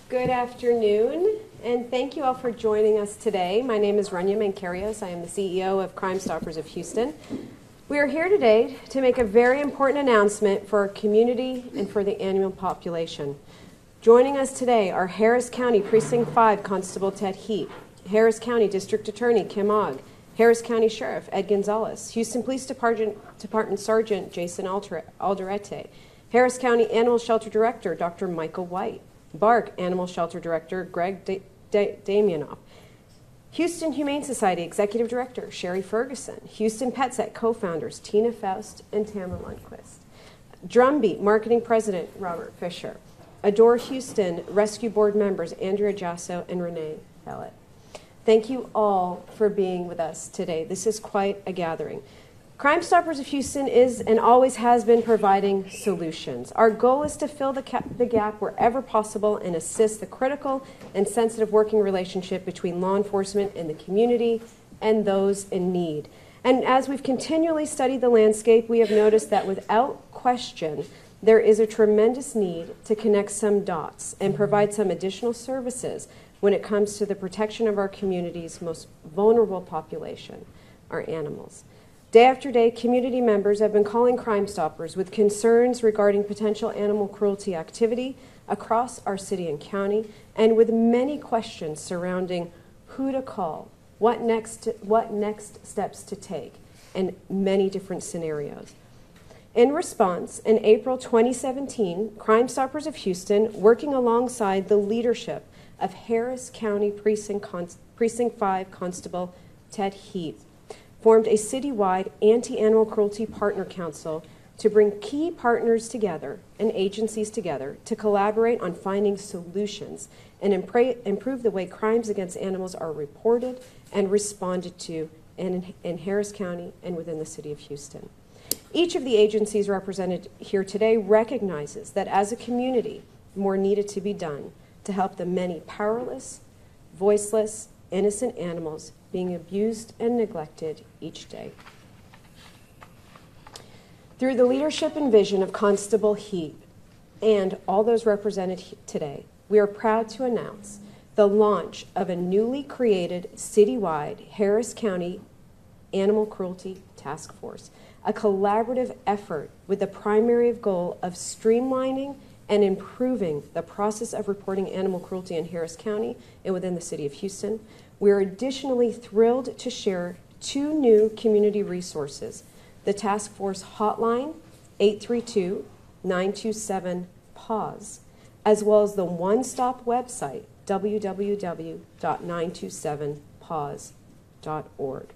Good afternoon, and thank you all for joining us today. My name is Rania Mankarios. I am the CEO of Crime Stoppers of Houston. We are here today to make a very important announcement for our community and for the annual population. Joining us today are Harris County Precinct 5 Constable Ted Heep, Harris County District Attorney Kim Ogg, Harris County Sheriff Ed Gonzalez, Houston Police Department Sergeant Jason Alderete, Harris County Animal Shelter Director Dr. Michael White, BARC Animal Shelter Director Greg Damianoff, Houston Humane Society Executive Director Sherry Ferguson, Houston PetSet co-founders Tina Faust and Tamara Lundquist, Drumbeat Marketing President Robert Fisher, Adore Houston Rescue Board members Andrea Jasso and Renee Fellett. Thank you all for being with us today. This is quite a gathering. Crime Stoppers of Houston is and always has been providing solutions. Our goal is to fill the gap wherever possible and assist the critical and sensitive working relationship between law enforcement and the community and those in need. And as we've continually studied the landscape, we have noticed that without question, there is a tremendous need to connect some dots and provide some additional services when it comes to the protection of our community's most vulnerable population, our animals. Day after day, community members have been calling Crime Stoppers with concerns regarding potential animal cruelty activity across our city and county, and with many questions surrounding who to call, what next steps to take, and many different scenarios. In response, in April 2017, Crime Stoppers of Houston, working alongside the leadership of Harris County Precinct 5 Constable Ted Heep, formed a citywide anti-animal cruelty partner council to bring key partners together and agencies together to collaborate on finding solutions and improve the way crimes against animals are reported and responded to in Harris County and within the city of Houston. Each of the agencies represented here today recognizes that as a community, more needed to be done to help the many powerless, voiceless, innocent animals being abused and neglected each day. Through the leadership and vision of Constable Heep and all those represented today, we are proud to announce the launch of a newly created citywide Harris County Animal Cruelty Task Force, a collaborative effort with the primary goal of streamlining and improving the process of reporting animal cruelty in Harris County and within the city of Houston. We're additionally thrilled to share two new community resources, the Task Force Hotline, 832-927-PAUSE, as well as the one-stop website, www.927pause.org.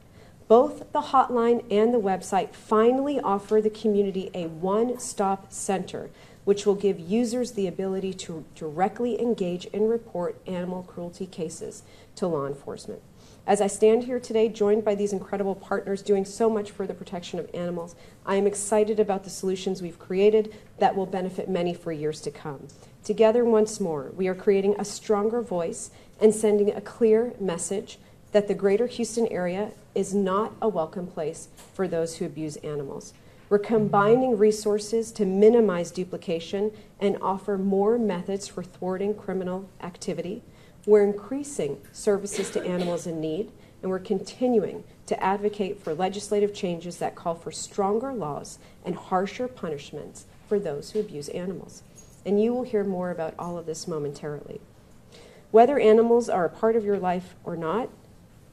Both the hotline and the website finally offer the community a one-stop center, which will give users the ability to directly engage and report animal cruelty cases to law enforcement. As I stand here today, joined by these incredible partners doing so much for the protection of animals, I am excited about the solutions we've created that will benefit many for years to come. Together, once more, we are creating a stronger voice and sending a clear message that the greater Houston area is not a welcome place for those who abuse animals. We're combining resources to minimize duplication and offer more methods for thwarting criminal activity. We're increasing services to animals in need, and we're continuing to advocate for legislative changes that call for stronger laws and harsher punishments for those who abuse animals. And you will hear more about all of this momentarily. Whether animals are a part of your life or not,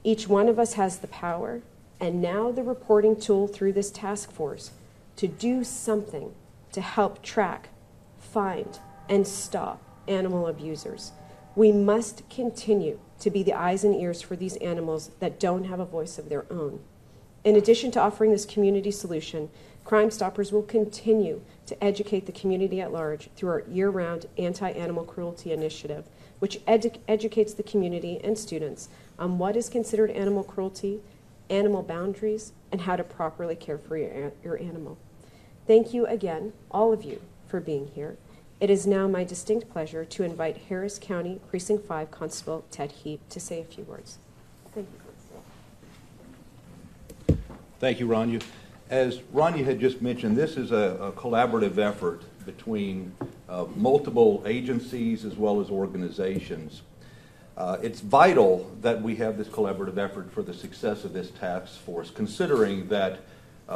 each one of us has the power, and now the reporting tool through this task force, to do something to help track, find, and stop animal abusers. We must continue to be the eyes and ears for these animals that don't have a voice of their own. In addition to offering this community solution, Crime Stoppers will continue to educate the community at large through our year-round anti-animal cruelty initiative, which educates the community and students on what is considered animal cruelty, animal boundaries, and how to properly care for your animal. Thank you again, all of you, for being here. It is now my distinct pleasure to invite Harris County Precinct 5 Constable Ted Heep to say a few words. Thank you. Thank you, Rania. As Rania had just mentioned, this is a collaborative effort between multiple agencies as well as organizations. It's vital that we have this collaborative effort for the success of this task force, considering that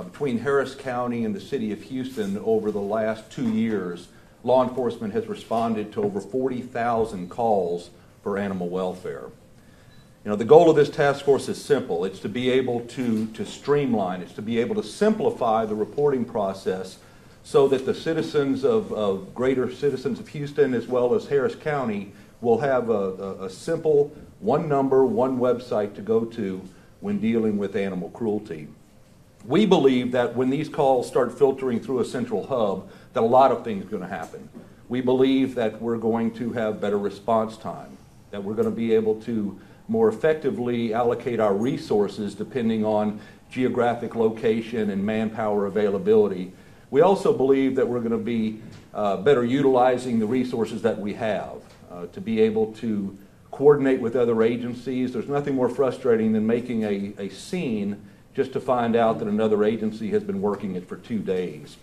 between Harris County and the City of Houston over the last 2 years, law enforcement has responded to over 40,000 calls for animal welfare. You know, the goal of this task force is simple. It's to be able to streamline, it's to be able to simplify the reporting process so that the citizens of greater citizens of Houston as well as Harris County will have a simple one number, one website to go to when dealing with animal cruelty. We believe that when these calls start filtering through a central hub, that a lot of things are going to happen. We believe that we're going to have better response time, that we're going to be able to more effectively allocate our resources depending on geographic location and manpower availability. We also believe that we're going to be better utilizing the resources that we have to be able to coordinate with other agencies. There's nothing more frustrating than making a scene just to find out that another agency has been working it for 2 days.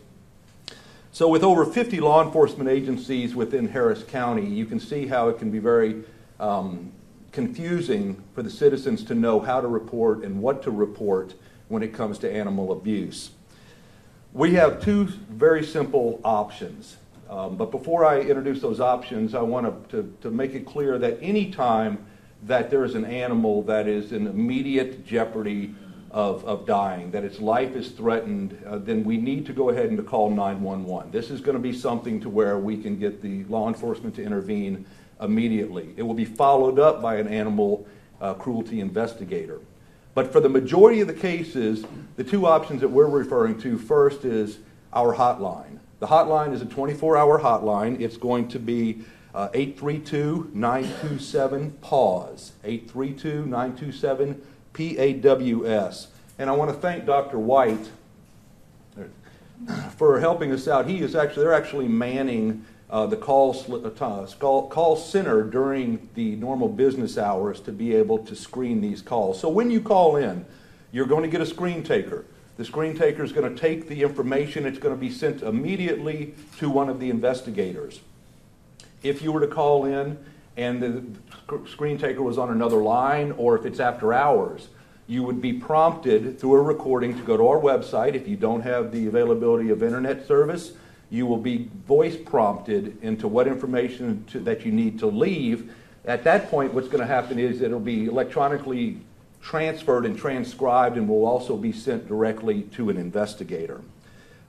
So with over 50 law enforcement agencies within Harris County, you can see how it can be very confusing for the citizens to know how to report and what to report when it comes to animal abuse. We have 2 very simple options. But before I introduce those options, I want to make it clear that any time that there is an animal that is in immediate jeopardy of dying, that its life is threatened, then we need to go ahead and to call 911. This is going to be something to where we can get the law enforcement to intervene immediately. It will be followed up by an animal cruelty investigator. But for the majority of the cases, the 2 options that we're referring to first is our hotline. The hotline is a 24-hour hotline. It's going to be 832-927-PAWS, 832-927-PAWS. And I want to thank Dr. White for helping us out. They're actually manning the call center during the normal business hours to be able to screen these calls. So when you call in, you're going to get a screen taker. The screen taker is going to take the information. It's going to be sent immediately to one of the investigators. If you were to call in and the screen taker was on another line, or if it's after hours, you would be prompted through a recording to go to our website. If you don't have the availability of internet service, you will be voice prompted into what information that you need to leave. At that point, what's going to happen is it'll be electronically transferred and transcribed and will also be sent directly to an investigator.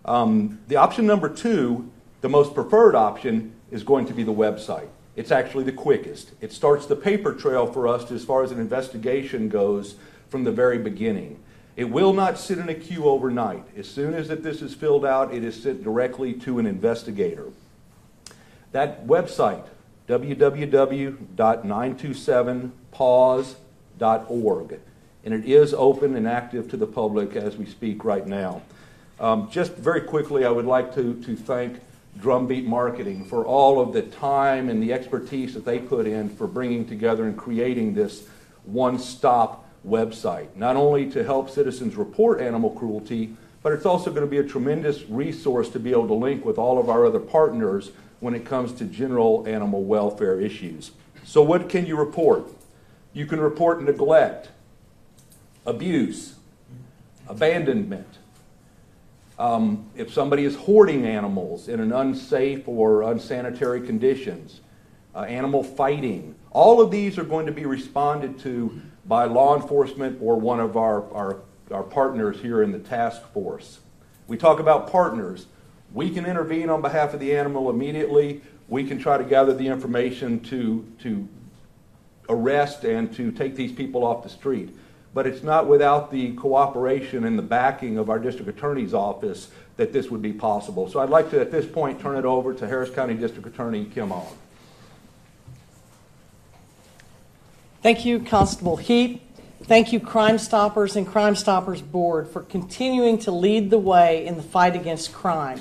The option number 2, the most preferred option, is going to be the website. It's actually the quickest. It starts the paper trail for us as far as an investigation goes from the very beginning. It will not sit in a queue overnight. As soon as this is filled out, it is sent directly to an investigator. That website, www.927paws.org, and it is open and active to the public as we speak right now. Just very quickly, I would like to thank Drumbeat Marketing for all of the time and the expertise that they put in for bringing together and creating this one-stop website, not only to help citizens report animal cruelty, but it's also going to be a tremendous resource to be able to link with all of our other partners when it comes to general animal welfare issues. So what can you report? You can report neglect, abuse, abandonment. If somebody is hoarding animals in an unsafe or unsanitary conditions, animal fighting, all of these are going to be responded to by law enforcement or one of our partners here in the task force. We talk about partners. We can intervene on behalf of the animal immediately. We can try to gather the information to arrest and to take these people off the street. But it's not without the cooperation and the backing of our district attorney's office that this would be possible. So I'd like to, at this point, turn it over to Harris County District Attorney Kim Allen. Thank you, Constable Heep. Thank you, Crime Stoppers and Crime Stoppers Board, for continuing to lead the way in the fight against crime.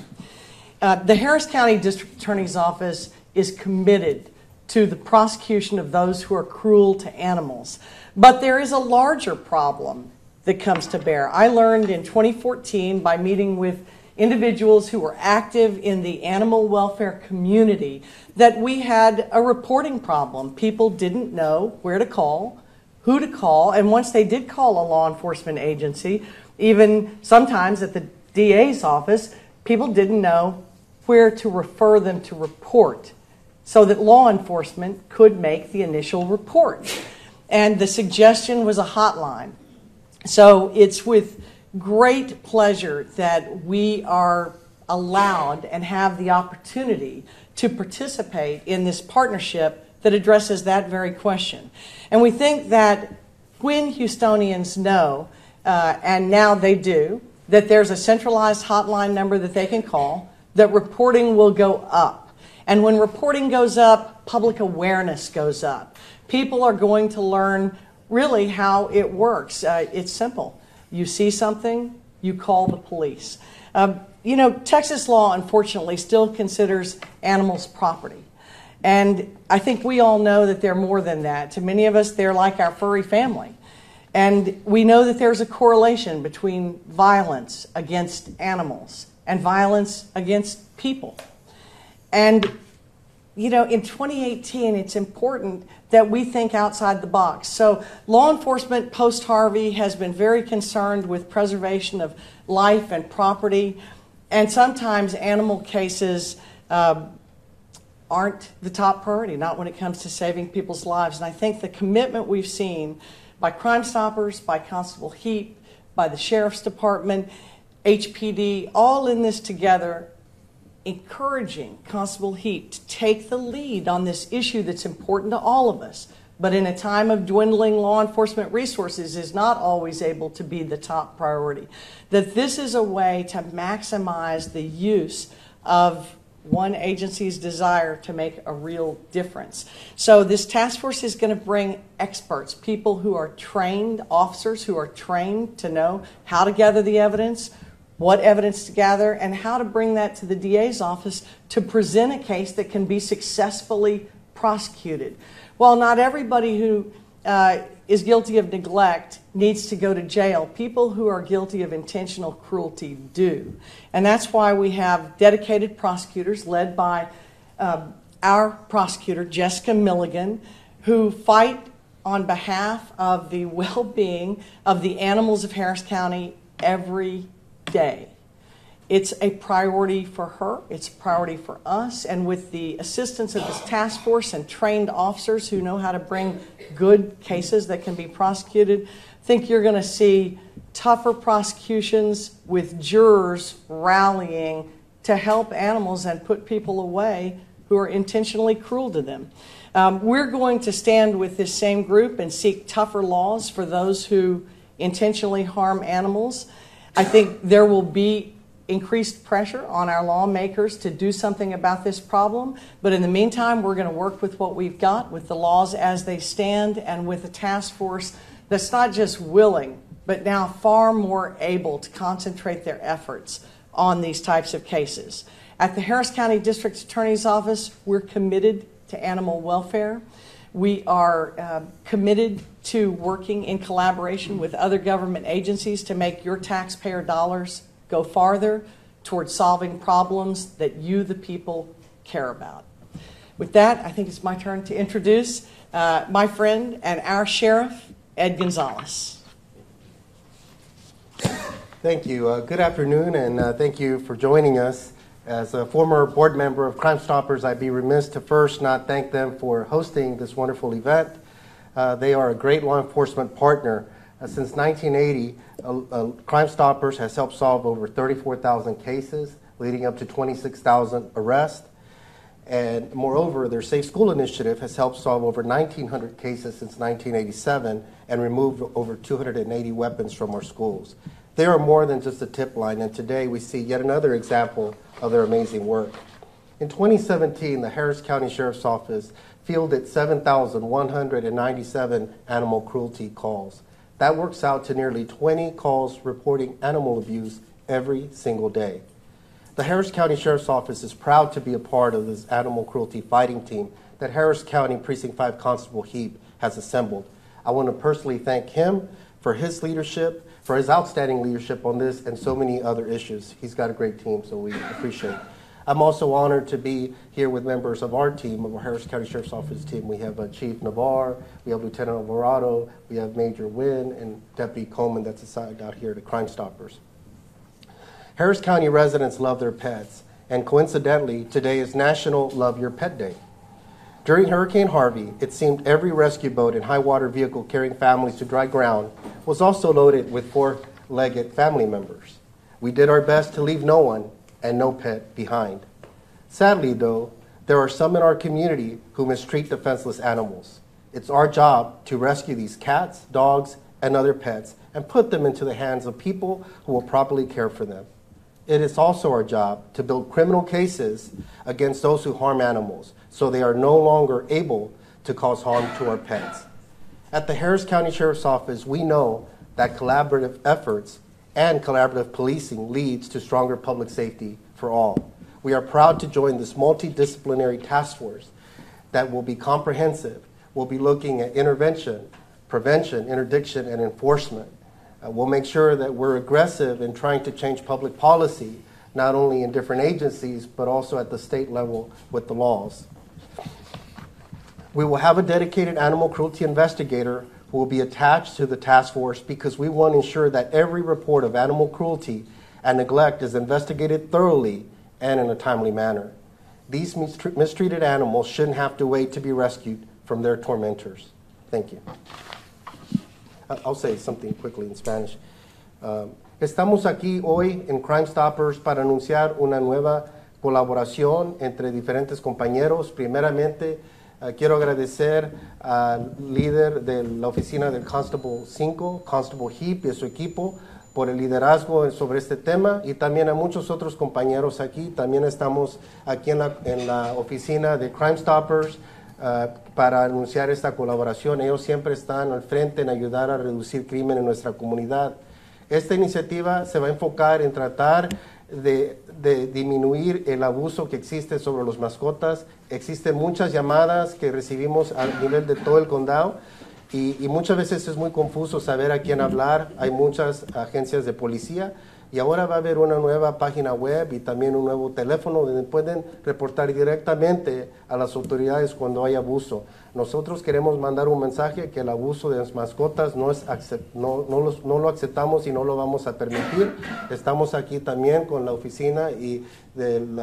The Harris County District Attorney's Office is committed to the prosecution of those who are cruel to animals. But there is a larger problem that comes to bear. I learned in 2014 by meeting with individuals who were active in the animal welfare community that we had a reporting problem. People didn't know where to call, who to call, and once they did call a law enforcement agency, even sometimes at the DA's office, people didn't know where to refer them to report so that law enforcement could make the initial report. And the suggestion was a hotline. So it's with great pleasure that we are allowed and have the opportunity to participate in this partnership that addresses that very question. And we think that when Houstonians know, and now they do, that there's a centralized hotline number that they can call, that reporting will go up. And when reporting goes up, public awareness goes up. People are going to learn really how it works. It's simple. You see something, you call the police. Texas law, unfortunately, still considers animals property. And I think we all know that they're more than that. To many of us, they're like our furry family. And we know that there's a correlation between violence against animals and violence against people. And, in 2018, it's important that we think outside the box. So law enforcement post-Harvey has been very concerned with preservation of life and property, and sometimes animal cases aren't the top priority, not when it comes to saving people's lives. And I think the commitment we've seen by Crime Stoppers, by Constable Heep, by the Sheriff's Department, HPD, all in this together, encouraging Constable Heep to take the lead on this issue that's important to all of us, but in a time of dwindling law enforcement resources is not always able to be the top priority. That this is a way to maximize the use of one agency's desire to make a real difference. So this task force is going to bring experts, people who are trained, officers who are trained to know how to gather the evidence, what evidence to gather, and how to bring that to the DA's office to present a case that can be successfully prosecuted. While not everybody who is guilty of neglect needs to go to jail, people who are guilty of intentional cruelty do. And that's why we have dedicated prosecutors led by our prosecutor, Jessica Milligan, who fight on behalf of the well-being of the animals of Harris County every day. It's a priority for her, it's a priority for us, and with the assistance of this task force and trained officers who know how to bring good cases that can be prosecuted, I think you're going to see tougher prosecutions with jurors rallying to help animals and put people away who are intentionally cruel to them. We're going to stand with this same group and seek tougher laws for those who intentionally harm animals. I think there will be increased pressure on our lawmakers to do something about this problem. But in the meantime, we're going to work with what we've got, with the laws as they stand, and with a task force that's not just willing, but now far more able to concentrate their efforts on these types of cases. At the Harris County District Attorney's Office, we're committed to animal welfare. We are committed to working in collaboration with other government agencies to make your taxpayer dollars go farther towards solving problems that you, the people, care about. With that, I think it's my turn to introduce my friend and our sheriff, Ed Gonzalez. Thank you. Good afternoon, and thank you for joining us. As a former board member of Crime Stoppers, I'd be remiss to first not thank them for hosting this wonderful event. They are a great law enforcement partner. Since 1980, Crime Stoppers has helped solve over 34,000 cases, leading up to 26,000 arrests. And moreover, their Safe School initiative has helped solve over 1,900 cases since 1987 and removed over 280 weapons from our schools. They are more than just a tip line, and today we see yet another example of their amazing work. In 2017, the Harris County Sheriff's Office fielded 7,197 animal cruelty calls. That works out to nearly 20 calls reporting animal abuse every single day. The Harris County Sheriff's Office is proud to be a part of this animal cruelty fighting team that Harris County Precinct 5 Constable Heep has assembled. I want to personally thank him for his leadership, for his outstanding leadership on this and so many other issues. He's got a great team, so we appreciate it. I'm also honored to be here with members of our team, of our Harris County Sheriff's Office team. We have Chief Navarre, we have Lieutenant Alvarado, we have Major Wynn, and Deputy Coleman that's assigned out here to Crime Stoppers. Harris County residents love their pets, and coincidentally, today is National Love Your Pet Day. During Hurricane Harvey, it seemed every rescue boat and high water vehicle carrying families to dry ground was also loaded with four-legged family members. We did our best to leave no one and no pet behind. Sadly, though, there are some in our community who mistreat defenseless animals. It's our job to rescue these cats, dogs, and other pets and put them into the hands of people who will properly care for them. It is also our job to build criminal cases against those who harm animals so they are no longer able to cause harm to our pets. At the Harris County Sheriff's Office, we know that collaborative efforts and collaborative policing leads to stronger public safety for all. We are proud to join this multidisciplinary task force that will be comprehensive. We'll be looking at intervention, prevention, interdiction, and enforcement. We'll make sure that we're aggressive in trying to change public policy, not only in different agencies, but also at the state level with the laws. We will have a dedicated animal cruelty investigator who will be attached to the task force because we want to ensure that every report of animal cruelty and neglect is investigated thoroughly and in a timely manner. These mistreated animals shouldn't have to wait to be rescued from their tormentors. Thank you. I'll say something quickly in Spanish. Estamos aquí hoy en Crime Stoppers para anunciar una nueva colaboración entre diferentes compañeros. Primeramente, quiero agradecer al líder de la oficina del Constable 5, Constable Heep, y a su equipo por el liderazgo sobre este tema, y también a muchos otros compañeros aquí. También estamos aquí en la oficina de Crime Stoppers para anunciar esta colaboración. Ellos siempre están al frente en ayudar a reducir crimen en nuestra comunidad. Esta iniciativa se va a enfocar en tratar de disminuir el abuso que existe sobre las mascotas. Existen muchas llamadas que recibimos a nivel de todo el condado y muchas veces es muy confuso saber a quién hablar. Hay muchas agencias de policía y ahora va a haber una nueva página web y también un nuevo teléfono donde pueden reportar directamente a las autoridades cuando hay abuso. Nosotros queremos mandar un mensaje que el abuso de las mascotas no lo aceptamos y no lo vamos a permitir. Estamos aquí también con la oficina y del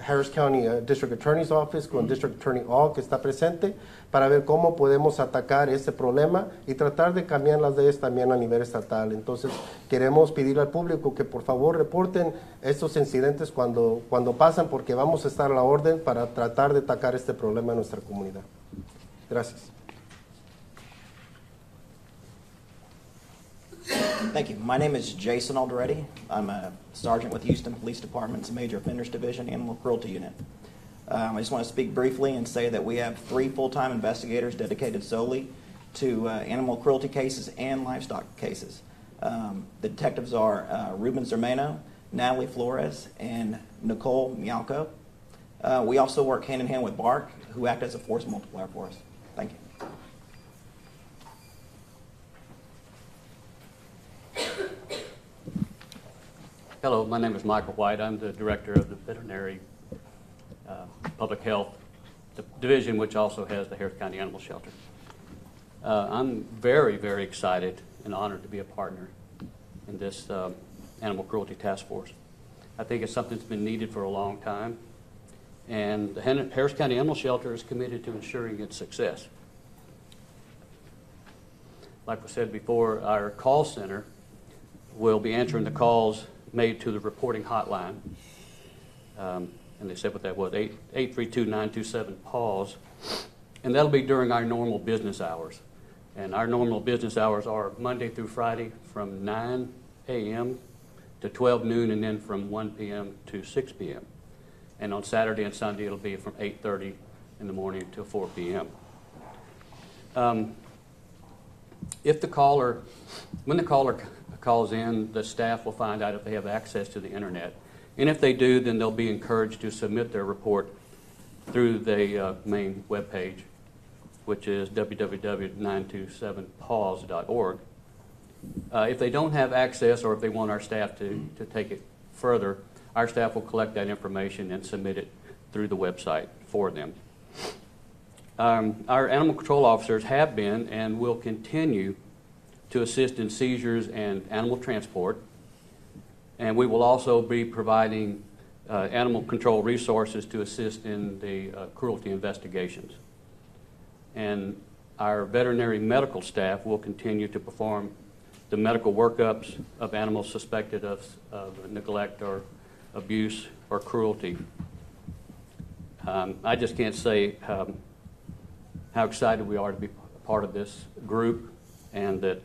Harris County District Attorney's Office, con District Attorney Hall, que está presente, para ver cómo podemos atacar ese problema y tratar de cambiar las leyes también a nivel estatal. Entonces, queremos pedir al público que por favor reporten estos incidentes cuando pasan, porque vamos a estar a la orden para tratar de atacar este problema en nuestra comunidad. Gracias. Thank you. My name is Jason Alderetti. I'm a sergeant with Houston Police Department's Major Offenders Division Animal Cruelty Unit. I just want to speak briefly and say that we have 3 full-time investigators dedicated solely to animal cruelty cases and livestock cases. The detectives are Ruben Zermano, Natalie Flores, and Nicole Mialco. We also work hand-in-hand with BARC, who act as a force multiplier for us. Thank you. Hello, my name is Michael White. I'm the director of the Veterinary Public Health Division, which also has the Harris County Animal Shelter. I'm very, very excited and honored to be a partner in this animal cruelty task force. I think it's something that's been needed for a long time, and the Harris County Animal Shelter is committed to ensuring its success. Like we said before, our call center will be answering the calls made to the reporting hotline. And they said what that was, 832-927-PAWS. And that'll be during our normal business hours. And our normal business hours are Monday through Friday from 9 a.m. to 12 noon, and then from 1 p.m. to 6 p.m. And on Saturday and Sunday, it'll be from 8:30 in the morning till 4 p.m. When the caller calls in, the staff will find out if they have access to the internet. And if they do, then they'll be encouraged to submit their report through the main webpage, which is www.927paws.org. If they don't have access or if they want our staff to take it further, our staff will collect that information and submit it through the website for them. Our animal control officers have been and will continue to assist in seizures and animal transport, and we will also be providing animal control resources to assist in the cruelty investigations. And our veterinary medical staff will continue to perform the medical workups of animals suspected of neglect or abuse or cruelty. I just can't say how excited we are to be part of this group, and that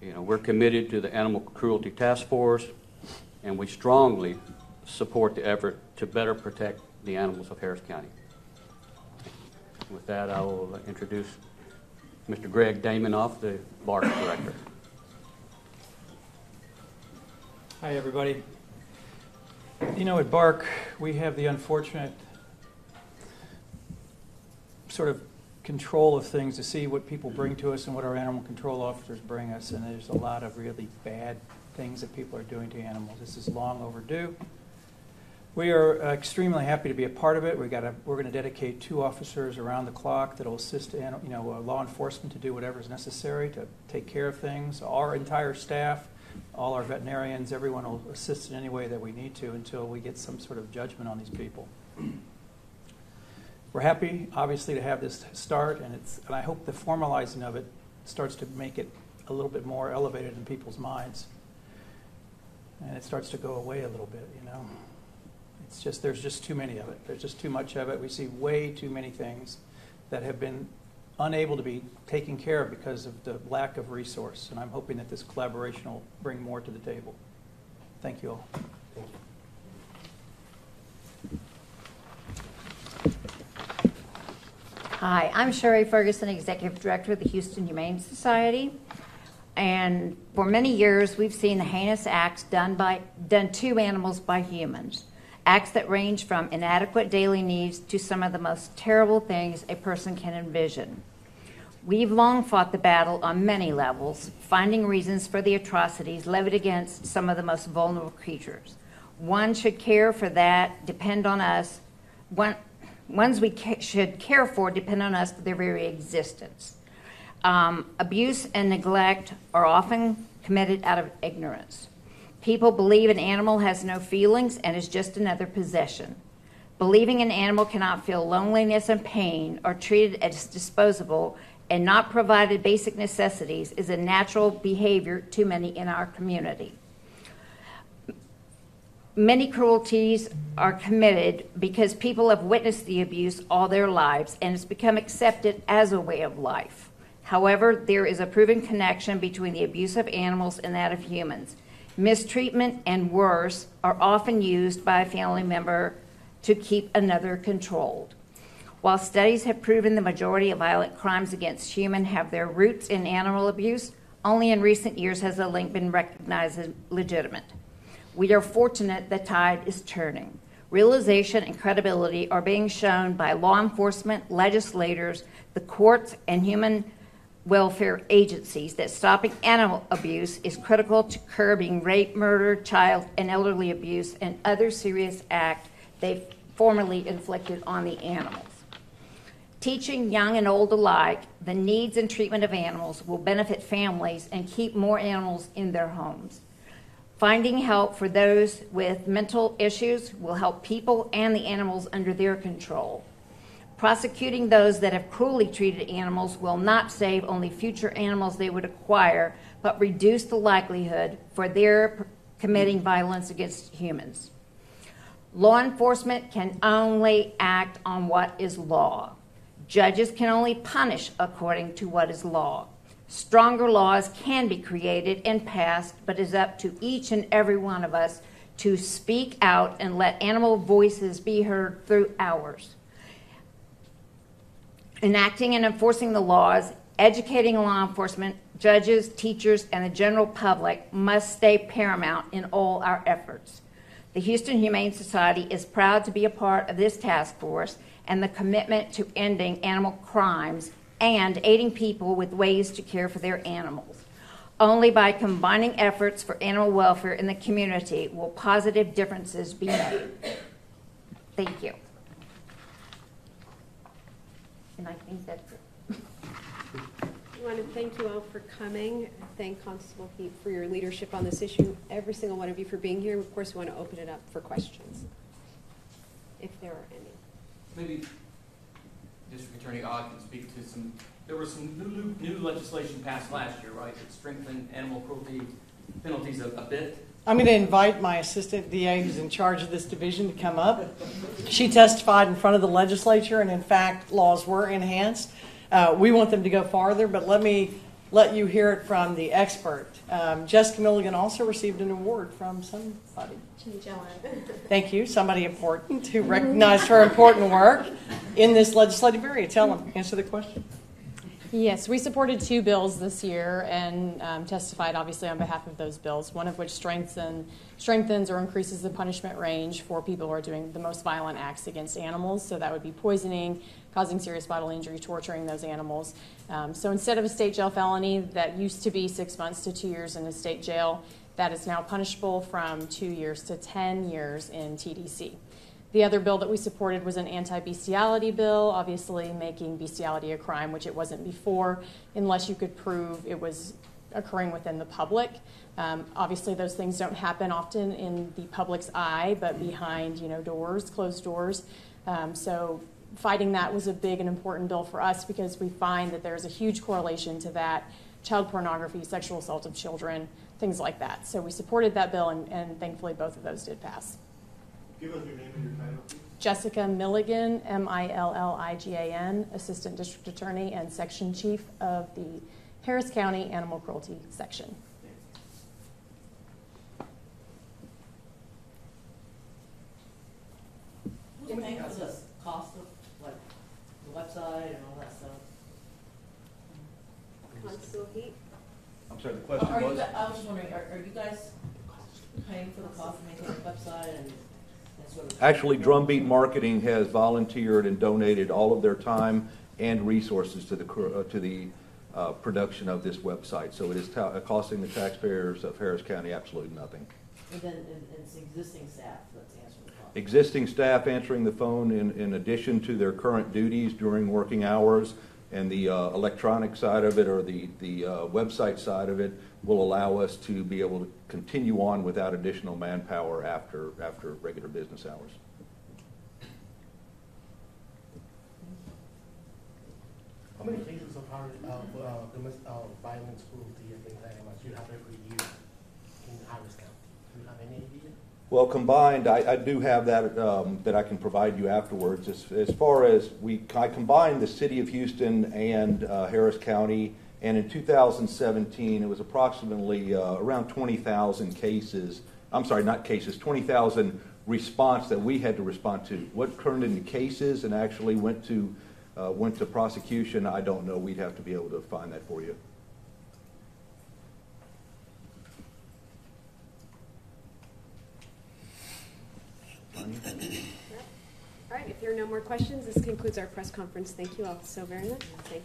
we're committed to the Animal Cruelty Task Force, and we strongly support the effort to better protect the animals of Harris County. With that, I will introduce Mr. Greg Damanoff, the BARC Director. Hi, everybody. At BARC, we have the unfortunate sort of control of things to see what people bring to us and what our animal control officers bring us, and there's a lot of really bad things that people are doing to animals. This is long overdue. We are extremely happy to be a part of it. We're going to dedicate 2 officers around the clock that will assist law enforcement to do whatever is necessary to take care of things. Our entire staff, all our veterinarians, everyone will assist in any way that we need to until we get some sort of judgment on these people. We're happy, obviously, to have this start, and I hope the formalizing of it starts to make it a little bit more elevated in people's minds, and it starts to go away a little bit. It's just there's just too many of it. There's just too much of it. We see way too many things that have been unable to be taken care of because of the lack of resource, and I'm hoping that this collaboration will bring more to the table. Thank you all. Thank you. Hi, I'm Sherry Ferguson, Executive Director of the Houston Humane Society. And for many years, we've seen the heinous acts done to animals by humans. Acts that range from inadequate daily needs to some of the most terrible things a person can envision. We've long fought the battle on many levels, finding reasons for the atrocities levied against some of the most vulnerable creatures. One should care for that, depend on us. Ones we should care for depend on us for their very existence. Abuse and neglect are often committed out of ignorance. People believe an animal has no feelings and is just another possession. Believing an animal cannot feel loneliness and pain or treated as disposable and not provided basic necessities is a natural behavior to many in our community. Many cruelties are committed because people have witnessed the abuse all their lives and it's become accepted as a way of life. However, there is a proven connection between the abuse of animals and that of humans. Mistreatment and worse are often used by a family member to keep another controlled. While studies have proven the majority of violent crimes against humans have their roots in animal abuse, only in recent years has the link been recognized as legitimate. We are fortunate the tide is turning. Realization and credibility are being shown by law enforcement, legislators, the courts, and human welfare agencies that stopping animal abuse is critical to curbing rape, murder, child and elderly abuse, and other serious acts they've formerly inflicted on the animals. Teaching young and old alike the needs and treatment of animals will benefit families and keep more animals in their homes. Finding help for those with mental issues will help people and the animals under their control. Prosecuting those that have cruelly treated animals will not save only future animals they would acquire, but reduce the likelihood for their committing violence against humans. Law enforcement can only act on what is law. Judges can only punish according to what is law. Stronger laws can be created and passed, but it's up to each and every one of us to speak out and let animal voices be heard through ours. Enacting and enforcing the laws, educating law enforcement, judges, teachers, and the general public must stay paramount in all our efforts. The Houston Humane Society is proud to be a part of this task force and the commitment to ending animal crimes and aiding people with ways to care for their animals. Only by combining efforts for animal welfare in the community will positive differences be made. Thank you. And I think that's it. I want to thank you all for coming. Thank Constable Heep for your leadership on this issue, every single one of you for being here. Of course, we want to open it up for questions, if there are any. Maybe District Attorney Ogg can speak to some, there was some new legislation passed last year, right, that strengthened animal cruelty penalties a bit. I'm going to invite my assistant DA, who's in charge of this division, to come up. She testified in front of the legislature, and in fact, laws were enhanced. We want them to go farther, but let me let you hear it from the expert. Jessica Milligan also received an award from somebody. Thank you, somebody important who recognized her important work in this legislative area. Tell them, answer the question. Yes, we supported 2 bills this year and testified obviously on behalf of those bills, one of which strengthens or increases the punishment range for people who are doing the most violent acts against animals. So that would be poisoning, causing serious bodily injury, torturing those animals. So instead of a state jail felony that used to be 6 months to 2 years in a state jail, that is now punishable from 2 years to 10 years in TDC. The other bill that we supported was an anti-bestiality bill, obviously making bestiality a crime, which it wasn't before, unless you could prove it was occurring within the public. Obviously, those things don't happen often in the public's eye, but behind, doors, closed doors. So fighting that was a big and important bill for us because we find that there's a huge correlation to that, child pornography, sexual assault of children, things like that. So we supported that bill, and thankfully both of those did pass. Give us your name and your title, please. Jessica Milligan, Milligan, Assistant District Attorney and Section Chief of the Harris County Animal Cruelty Section. What do you think of the cost of the website and all that stuff? Constable Heep? I'm sorry, the question was? I was just wondering, are you guys paying for the cost of maintaining the website and sort of? Actually, Drumbeat Marketing has volunteered and donated all of their time and resources to the production of this website. So it is costing the taxpayers of Harris County absolutely nothing. And then it's existing staff that's answering the phone. Existing staff answering the phone in addition to their current duties during working hours, and the electronic side of it or the website side of it will allow us to be able to continue on without additional manpower after regular business hours. How many cases of domestic violence, cruelty, and things like that you have every year in Harris County? Do you have any idea? Well, combined, I do have that that I can provide you afterwards. As far as I combined the city of Houston and Harris County, and in 2017 it was approximately around 20,000 cases. I'm sorry, not cases, 20,000 response that we had to respond to. What turned into cases and actually went to prosecution, I don't know. We'd have to be able to find that for you. All right, if there are no more questions, this concludes our press conference. Thank you all so very much. Thank you.